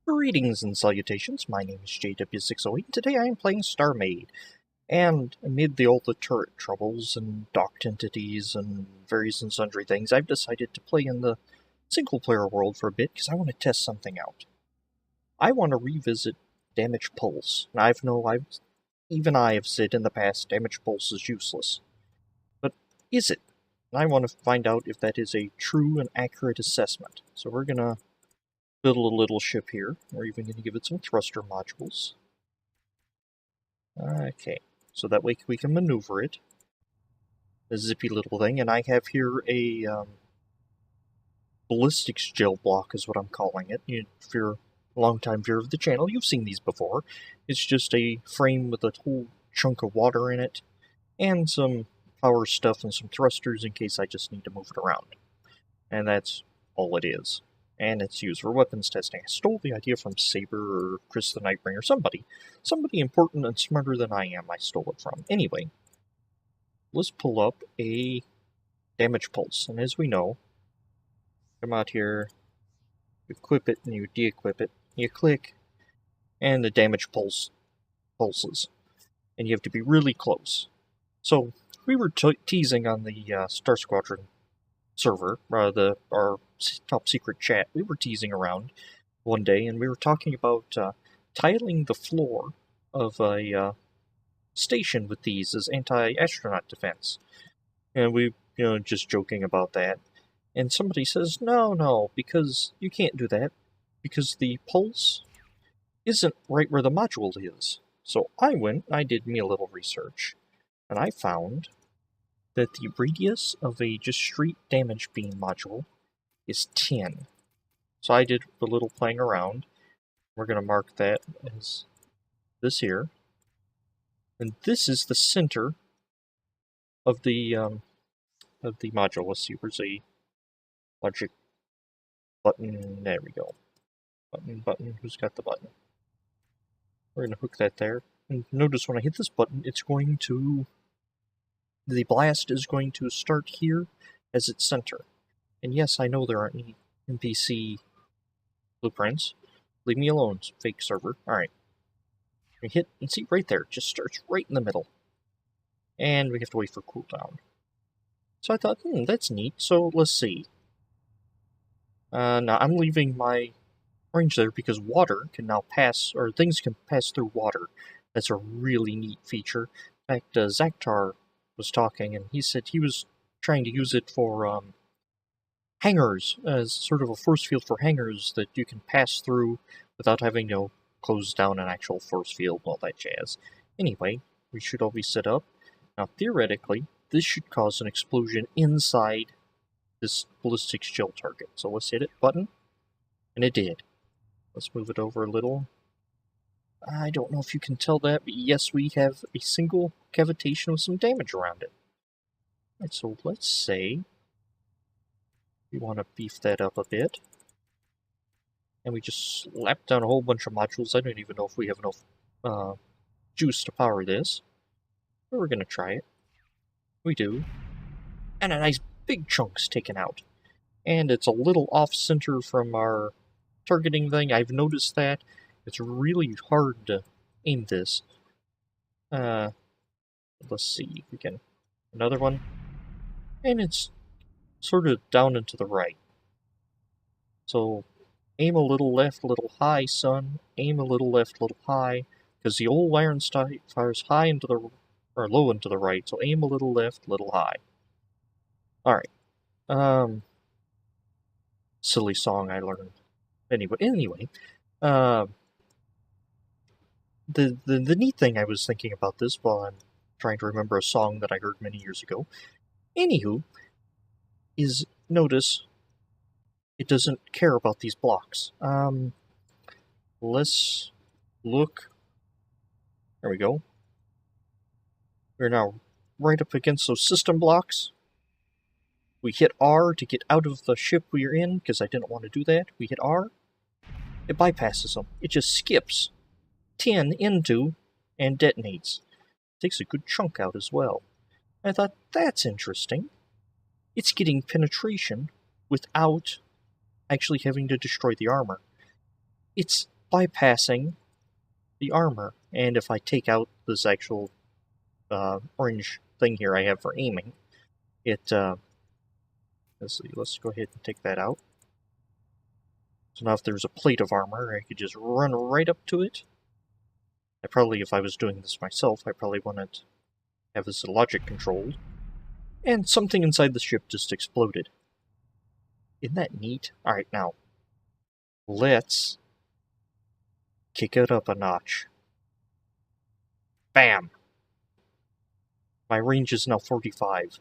Greetings and salutations, my name is JW608, and today I am playing Starmade. And amid all the turret troubles and docked entities and various and sundry things, I've decided to play in the single-player world for a bit because I want to test something out. I want to revisit Damage Pulse. And even I have said in the past Damage Pulse is useless. But is it? And I want to find out if that is a true and accurate assessment. So we're going to build a little ship here. We're even going to give it some thruster modules. Okay, so that way we can maneuver it. A zippy little thing, and I have here a ballistics gel block is what I'm calling it. If you're a long-time viewer of the channel, you've seen these before. It's just a frame with a whole chunk of water in it, and some power stuff and some thrusters in case I just need to move it around. And that's all it is. And it's used for weapons testing. I stole the idea from Saber or Chris the Nightbringer, somebody important and smarter than I am I stole it from. Anyway, let's pull up a damage pulse, and as we know, come out here, equip it and you de-equip it, you click, and the damage pulse pulses. And you have to be really close. So, we were teasing on the Star Squadron server, our top secret chat. We were teasing around one day, and we were talking about tiling the floor of a station with these as anti-astronaut defense. And we, just joking about that. And somebody says, no, because you can't do that, because the pulse isn't right where the module is. So I did me a little research, and I found that the radius of a just straight damage beam module is 10. So I did a little playing around. We're going to mark that as this here. And this is the center of the module. Let's see, where's a logic button? There we go. Button, who's got the button? We're going to hook that there. And notice when I hit this button, the blast is going to start here as its center. And yes, I know there aren't any NPC blueprints. Leave me alone, fake server. Alright. We hit, and see right there, it just starts right in the middle. And we have to wait for cooldown. So I thought, that's neat, so let's see. Now I'm leaving my range there because water can now pass, or things can pass through water. That's a really neat feature. In fact, Zaktar was talking, and he said he was trying to use it for hangars, as sort of a force field for hangars that you can pass through without having to close down an actual force field and all that jazz. Anyway, we should all be set up. Now, theoretically, this should cause an explosion inside this ballistics gel target. So let's hit it, button, and it did. Let's move it over a little. I don't know if you can tell that, but yes, we have a single cavitation with some damage around it. Alright, so let's say we want to beef that up a bit. And we just slap down a whole bunch of modules. I don't even know if we have enough juice to power this. But we're going to try it. We do. And a nice big chunk's taken out. And it's a little off-center from our targeting thing. I've noticed that. It's really hard to aim this. Let's see if we can... Another one. And it's sort of down and to the right. So, aim a little left, a little high, son. Aim a little left, a little high. Because the old iron fires high into the... or low into the right. So aim a little left, a little high. Alright. Silly song I learned. Anyway. The neat thing I was thinking about this while I'm trying to remember a song that I heard many years ago, anywho, is notice it doesn't care about these blocks. Let's look. There we go. We're now right up against those system blocks. We hit R to get out of the ship we are in, because I didn't want to do that. We hit R. It bypasses them. It just skips 10 into and detonates. Takes a good chunk out as well. I thought, that's interesting. It's getting penetration without actually having to destroy the armor. It's bypassing the armor. And if I take out this actual orange thing here I have for aiming, it, let's see, let's go ahead and take that out. So now if there's a plate of armor, I could just run right up to it. I probably, if I was doing this myself, I probably want to have this logic controlled. And something inside the ship just exploded. Isn't that neat? Alright, now, let's kick it up a notch. Bam! My range is now 45.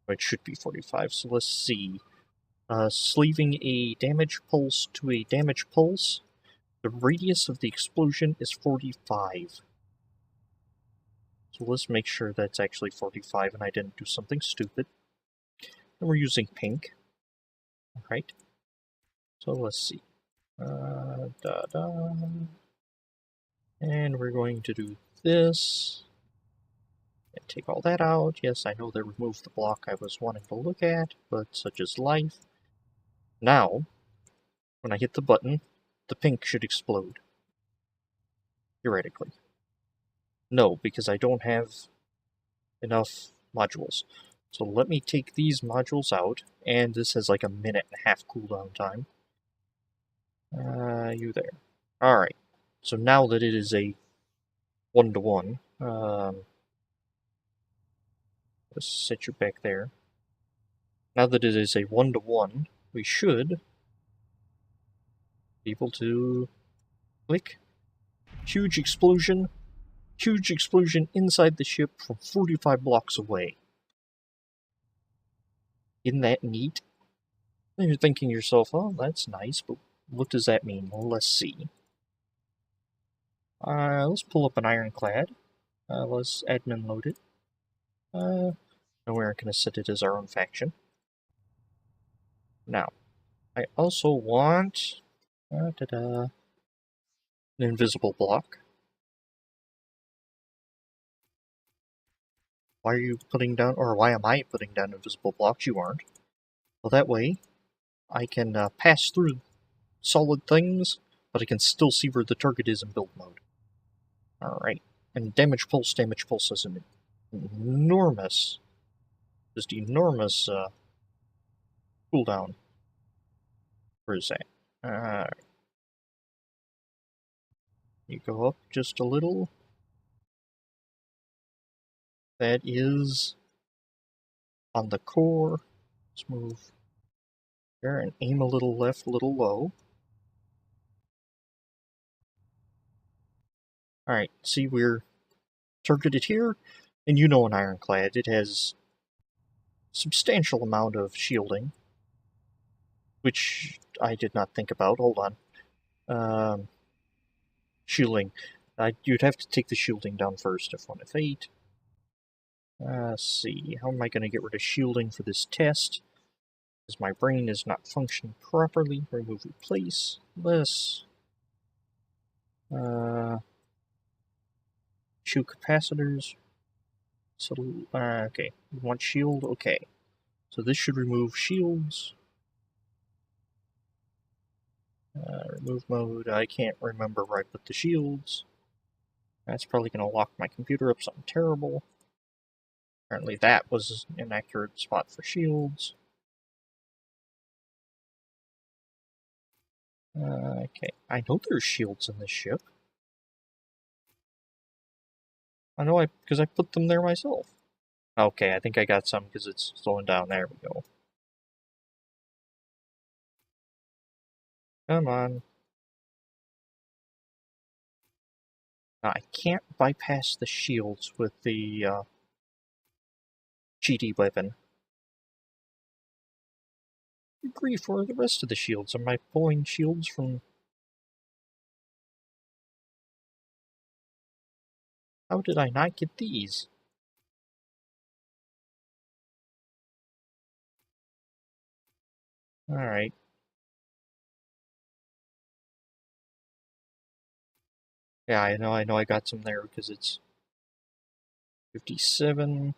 It should be 45, so let's see. Sleeving a damage pulse to a damage pulse. The radius of the explosion is 45. So let's make sure that's actually 45 and I didn't do something stupid. And we're using pink. Alright. So let's see. And we're going to do this. And take all that out. Yes, I know they removed the block I was wanting to look at, but such is life. Now, when I hit the button, the pink should explode. Theoretically. No, because I don't have enough modules. So let me take these modules out, and this has like a 1.5-minute cooldown time. You there. Alright, so now that it is a 1-to-1, let's set you back there. Now that it is a 1-to-1, we should be able to click. Huge explosion inside the ship from 45 blocks away. Isn't that neat? And you're thinking to yourself, oh, that's nice, but what does that mean? Well, let's see. Let's pull up an ironclad. Let's admin load it. And we're going to set it as our own faction. Now, I also want an invisible block. Why are you putting down, or why am I putting down invisible blocks? You aren't. Well, that way, I can pass through solid things, but I can still see where the target is in build mode. Alright, and damage pulse is an enormous, just enormous cooldown. Where is that? Alright. You go up just a little. That is on the core. Let's move there and aim a little left, a little low. Alright, see, we're targeted here, and you know an ironclad. It has a substantial amount of shielding, which I did not think about. Hold on. Shielding. You'd have to take the shielding down first, F1, F8. Let's see, how am I going to get rid of shielding for this test? Because my brain is not functioning properly. Remove, replace this. Shield capacitors. So, okay, we want shield, okay. So this should remove shields. Remove mode, I can't remember where I put the shields. That's probably going to lock my computer up something terrible. Apparently that was an accurate spot for shields. Okay, I know there's shields in this ship. I know because I put them there myself. Okay, I think I got some because it's slowing down. There we go. Come on. Now, I can't bypass the shields with the GD weapon. Good grief, for the rest of the shields. Am I pulling shields from... How did I not get these? Alright. Yeah, I know I got some there because it's 57.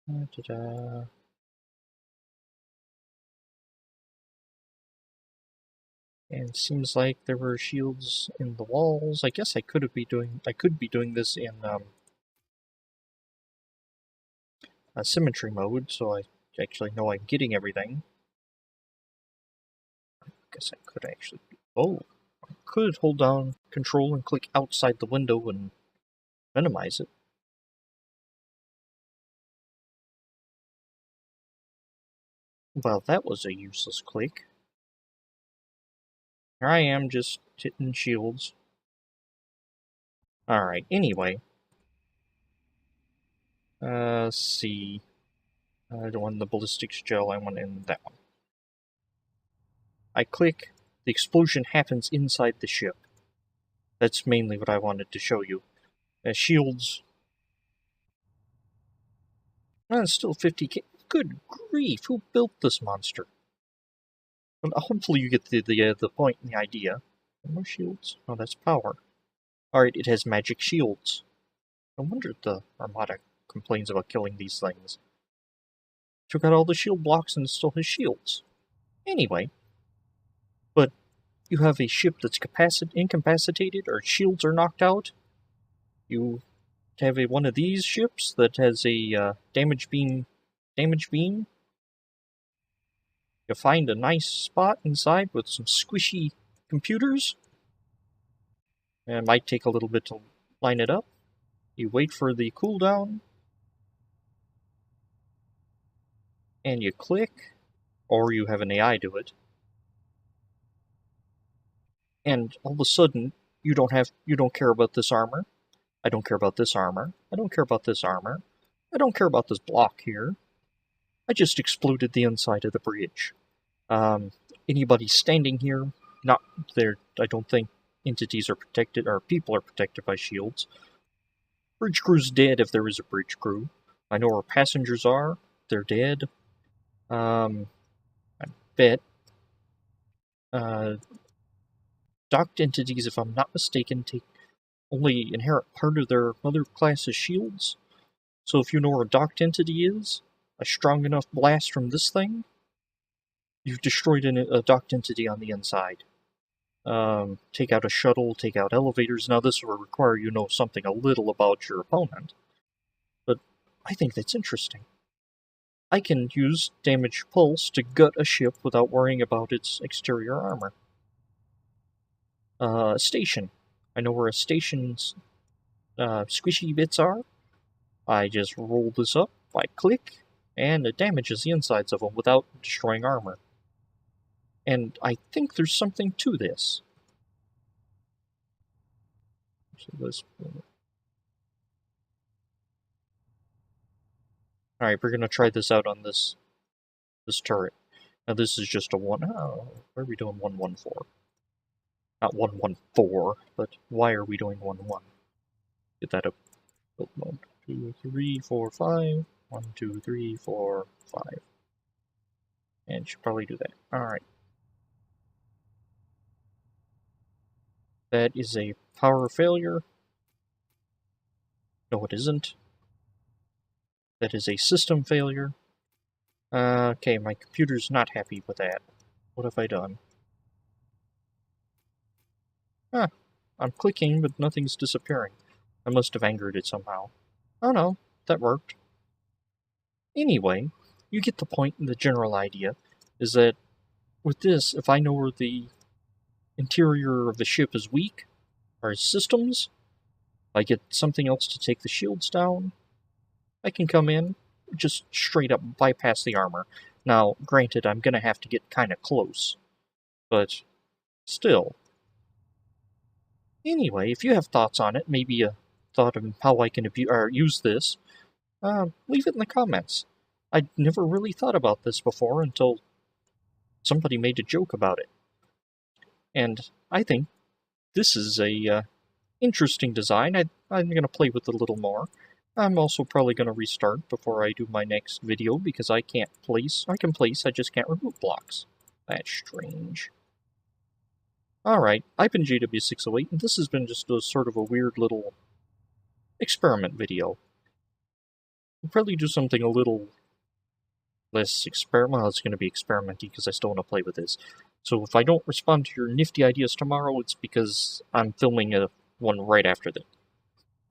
Ta-da. And it seems like there were shields in the walls. I guess I could be doing this in symmetry mode, so I actually know I'm getting everything. I guess I could actually. Oh, I could hold down Control and click outside the window and minimize it. Well, that was a useless click. Here I am just hitting shields. Alright, anyway. Let's see. I don't want the ballistics gel, I want in that one. I click, the explosion happens inside the ship. That's mainly what I wanted to show you. Shields. It's still 50k. Good grief, who built this monster? Well, hopefully you get the point and the idea. More shields? Oh, that's power. Alright, it has magic shields. No wonder the Armada complains about killing these things. Took out all the shield blocks and it still has shields. Anyway. But you have a ship that's incapacitated or shields are knocked out. You have one of these ships that has a damage beam. You find a nice spot inside with some squishy computers. And it might take a little bit to line it up. You wait for the cooldown. And you click. Or you have an AI do it. And all of a sudden, you don't care about this armor. I don't care about this armor. I don't care about this armor. I don't care about this block here. I just exploded the inside of the bridge. Anybody standing here, not there, I don't think entities are protected, or people are protected by shields. Bridge crew's dead if there is a bridge crew. I know where passengers are. They're dead. I bet. Docked entities, if I'm not mistaken, only inherit part of their mother class's shields. So if you know where a docked entity is, a strong enough blast from this thing, you've destroyed a docked entity on the inside. Take out a shuttle, take out elevators. Now this will require you know something a little about your opponent. But I think that's interesting. I can use damage pulse to gut a ship without worrying about its exterior armor. Station. I know where a station's squishy bits are. I just roll this up, I click, and it damages the insides of them without destroying armor. And I think there's something to this. Alright, we're gonna try this out on this turret. Now this is just a one. Oh, why are we doing 114? Not 114, but why are we doing 11? Get that up. Build mode. 2, 3, 4, 5. 1, 2, 3, 4, 5. And should probably do that. Alright. That is a power failure. No, it isn't. That is a system failure. Okay, my computer's not happy with that. What have I done? Huh. I'm clicking, but nothing's disappearing. I must have angered it somehow. Oh no, that worked. Anyway, you get the point and the general idea is that with this, if I know where the interior of the ship is weak, or systems, I get something else to take the shields down, I can come in, just straight up bypass the armor. Now, granted, I'm gonna have to get kinda close, but still. Anyway, if you have thoughts on it, maybe a thought of how I can use this, leave it in the comments. I'd never really thought about this before until somebody made a joke about it. And I think this is a interesting design. I'm going to play with it a little more. I'm also probably going to restart before I do my next video because I can't place. I can place, I just can't remove blocks. That's strange. Alright, I've been JW608, and this has been just a sort of a weird little experiment video. We'll probably do something a little less well, it's going to be experimenty because I still want to play with this. So if I don't respond to your nifty ideas tomorrow, it's because I'm filming one right after that.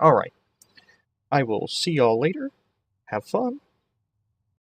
Alright. I will see y'all later. Have fun.